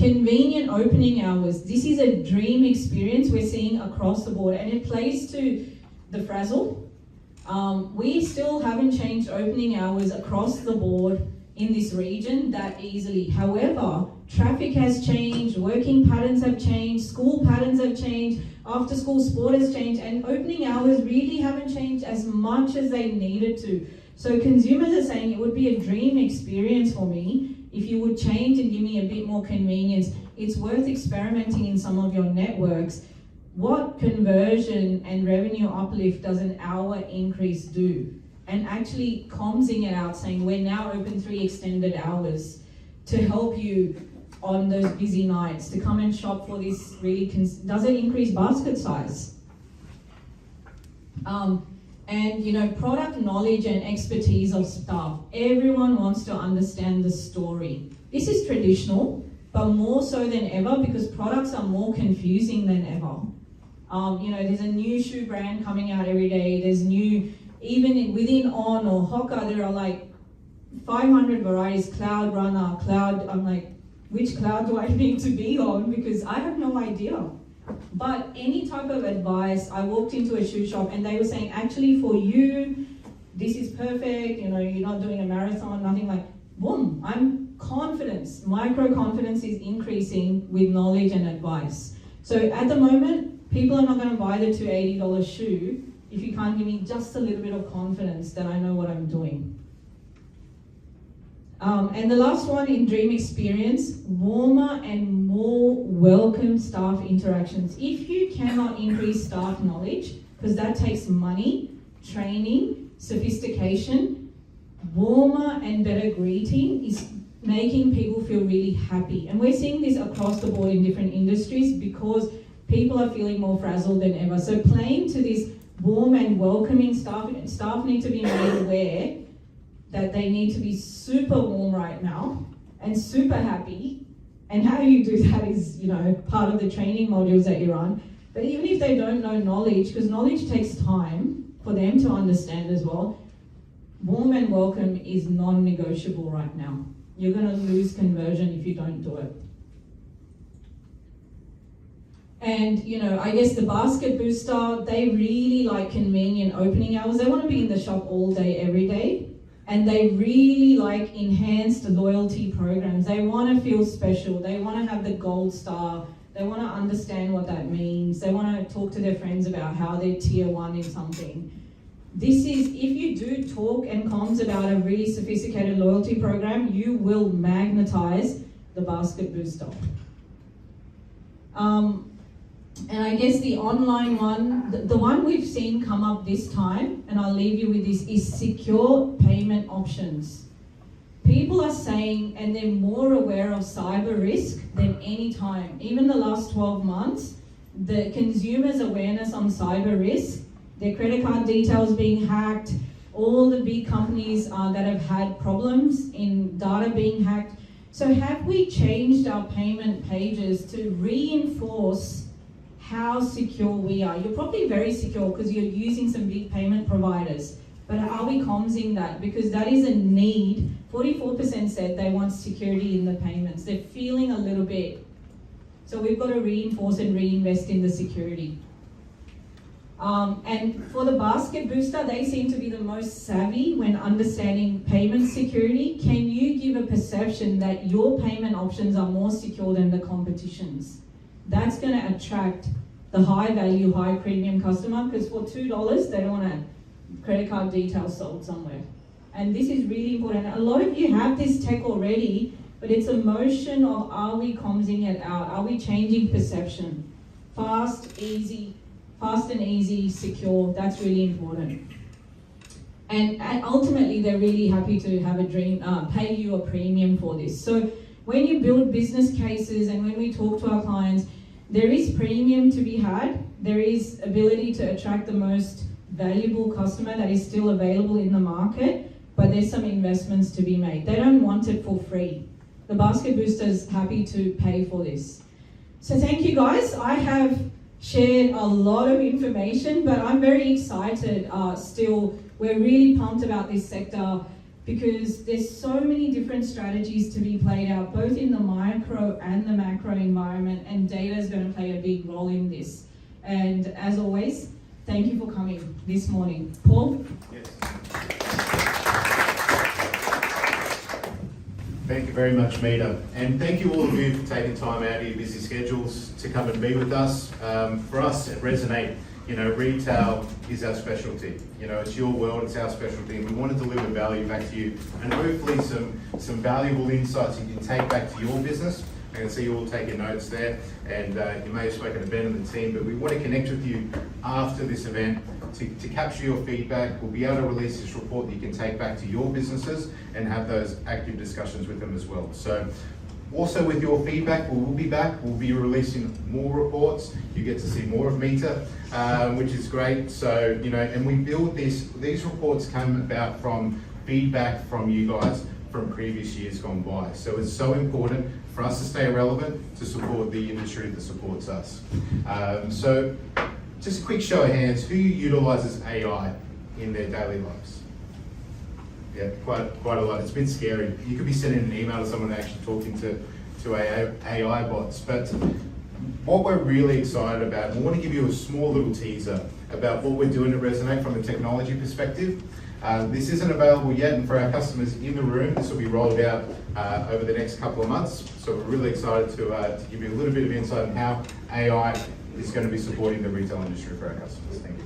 Convenient opening hours. This is a dream experience we're seeing across the board, and it plays to the frazzle. We still haven't changed opening hours across the board in this region that easily. However, traffic has changed, working patterns have changed, school patterns have changed, after school sport has changed, and opening hours really haven't changed as much as they needed to. So consumers are saying it would be a dream experience for me if you would change and give me a bit more convenience. It's worth experimenting in some of your networks. What conversion and revenue uplift does an hour increase do? And actually commsing it out saying we're now open 3 extended hours to help you on those busy nights, to come and shop for this really, does it increase basket size? And you know, product knowledge and expertise of staff. Everyone wants to understand the story. This is traditional, but more so than ever because products are more confusing than ever. You know, there's a new shoe brand coming out every day. There's new, even within On or Hoka, there are like 500 varieties, Cloud Runner, Cloud, I'm like, which cloud do I need to be on? Because I have no idea. But any type of advice, I walked into a shoe shop and they were saying, actually for you, this is perfect, you know, you're not doing a marathon, nothing like, boom, I'm confidence, micro confidence is increasing with knowledge and advice. So at the moment, people are not gonna buy the $280 shoe if you can't give me just a little bit of confidence that I know what I'm doing. And the last one in Dream Experience, warmer and more welcome staff interactions. If you cannot increase staff knowledge, because that takes money, training, sophistication, warmer and better greeting is making people feel really happy. And we're seeing this across the board in different industries because people are feeling more frazzled than ever. So playing to this warm and welcoming staff need to be made aware that they need to be super warm right now and super happy. And how you do that is, you know, part of the training modules that you're on. But even if they don't know knowledge, because knowledge takes time for them to understand as well, warm and welcome is non-negotiable right now. You're gonna lose conversion if you don't do it. And, you know, I guess the basket booster, they really like convenient opening hours. They wanna be in the shop all day, every day. And they really like enhanced loyalty programs. They want to feel special. They want to have the gold star. They want to understand what that means. They want to talk to their friends about how they're tier 1 in something. This is, if you do talk and comms about a really sophisticated loyalty program, you will magnetize the basket booster. And I guess the online one, the one we've seen come up this time, and I'll leave you with this, is secure payment options. People are saying, and they're more aware of cyber risk than any time. Even the last 12 months, the consumers' awareness on cyber risk, their credit card details being hacked, all the big companies that have had problems in data being hacked. So have we changed our payment pages to reinforce how secure we are? You're probably very secure because you're using some big payment providers, but are we commsing that? Because that is a need. 44% said they want security in the payments. They're feeling a little bit. So we've got to reinforce and reinvest in the security. And for the basket booster, they seem to be the most savvy when understanding payment security. Can you give a perception that your payment options are more secure than the competition's? That's going to attract the high value, high premium customer, because for $2, they don't want to credit card details sold somewhere. And this is really important. A lot of you have this tech already, but it's a motion of, are we commsing it out? Are we changing perception? Fast and easy, secure, that's really important. And ultimately, they're really happy to have a dream, pay you a premium for this. So when you build business cases and when we talk to our clients, there is premium to be had. There is ability to attract the most valuable customer that is still available in the market, but there's some investments to be made. They don't want it for free. The Basket Booster is happy to pay for this. So thank you guys. I have shared a lot of information, but I'm very excited still. We're really pumped about this sector. because there's so many different strategies to be played out, both in the micro and the macro environment, and data is going to play a big role in this. And as always, thank you for coming this morning. Paul? Yes. Thank you very much, Mita. And thank you all of you for taking time out of your busy schedules to come and be with us. For us at Resonate, retail is our specialty. It's your world, it's our specialty, and we want to deliver value back to you, and hopefully some valuable insights you can take back to your business. I can see you all taking notes there, and you may have spoken to Ben and the team, but we want to connect with you after this event to capture your feedback. We'll be able to release this report that you can take back to your businesses and have those active discussions with them as well. So also with your feedback, we'll be back. We'll be releasing more reports. You get to see more of Mita, which is great. So, and we build these reports come about from feedback from you guys from previous years gone by. So it's so important for us to stay relevant, to support the industry that supports us. So just a quick show of hands, who utilizes AI in their daily lives? Yeah, quite a lot. It's been scary. You could be sending an email to someone actually talking to AI bots. But what we're really excited about, and we want to give you a small little teaser about what we're doing at Resonate from a technology perspective. This isn't available yet, and for our customers in the room, this will be rolled out over the next couple of months. So we're really excited to give you a little bit of insight on how AI is going to be supporting the retail industry for our customers. Thank you.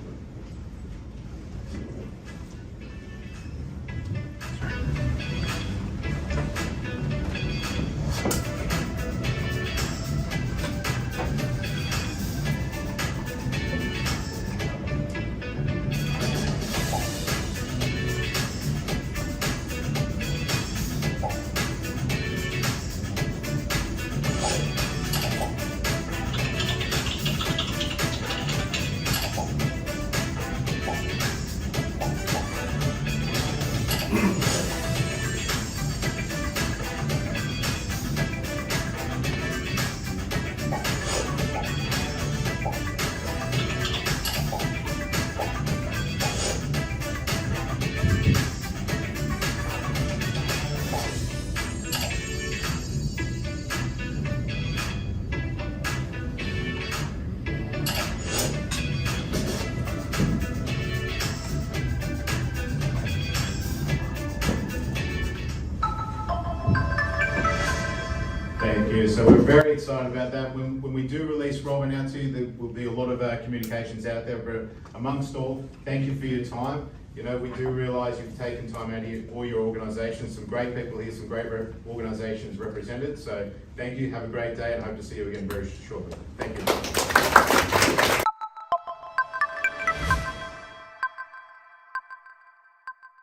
Thank you. So we're very excited about that. When we do release Robin out to you, there will be a lot of communications out there. But amongst all, thank you for your time. We do realise you've taken time out of all your organisations. Some great people here, some great organisations represented. So thank you. Have a great day, and hope to see you again very shortly. Thank you.